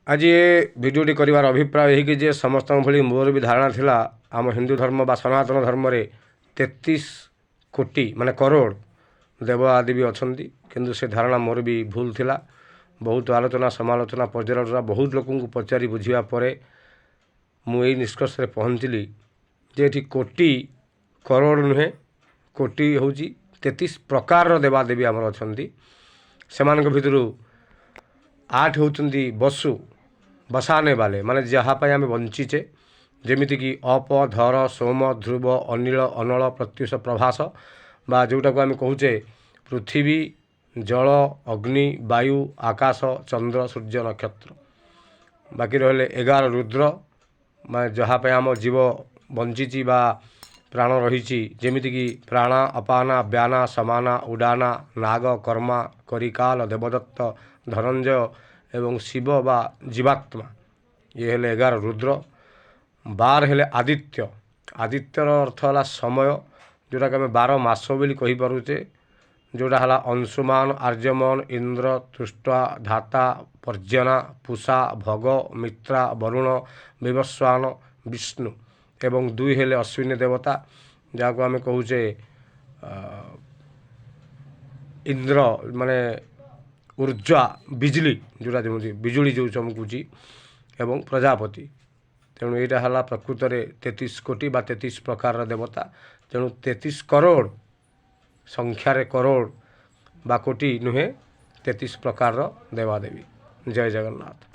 आज ये भिडियोटी कर अभिप्राय यही कि समस्त भली मोर भी धारणा थिला आम हिंदू धर्म बा सनातन धर्म रे 33 कोटी माने करोड़ देव आदि भी अच्छा किंतु से धारणा मोर भी भूल थिला। बहुत आलोचना समालोचना पर्यालोचना बहुत लोक पचारि बुझा पर मुझे निष्कर्ष पहुँचली जे ये कोटी करोड़ नुहे कोटी हूँ 33 प्रकार देवादेवी आमर अच्छा से भितर 8 होती बसु बसाने वाले माने जहाँपाई आम बंचीचे जमीक अप धर सोम ध्रुव अनिल अनल प्रत्युष प्रभास बा जोटा को आम कहूचे पृथ्वी जल अग्नि वायु आकाश चंद्र सूर्य नक्षत्र बाकी रहे 11 रुद्र मैं जहाँपाई आम जीव बंचीची बा प्राण रही जमीक प्राणा अपाना व्याना समाना उडाना नाग कर्मा करिकाल देवदत्त धनंजय एवं शिव बा जीवात्मा ये हेले 11 रुद्र 12 हेले आदित्य आदित्यर अर्थ है समय जोटा कि आम 12 मास बोली कहीपरुचे जोटा है अंशुमान आर्यमन इंद्र तुष्टा धाता पर्जना पूषा भग मित्रा वरुण विवस्वान विष्णु एवं 2 हेले अश्विनी देवता जहाँ को आम कहूचे इंद्र माने ऊर्जा बिजली जोटा जमी बिजुली जो चमकुची एवं प्रजापति तेणु यहाँ है प्रकृत में 33 कोटी बा 33 प्रकार देवता तेणु 33 करोड़ संख्यार करोड़ बा कोटी नुहे 33 प्रकार देवादेवी। जय जगन्नाथ।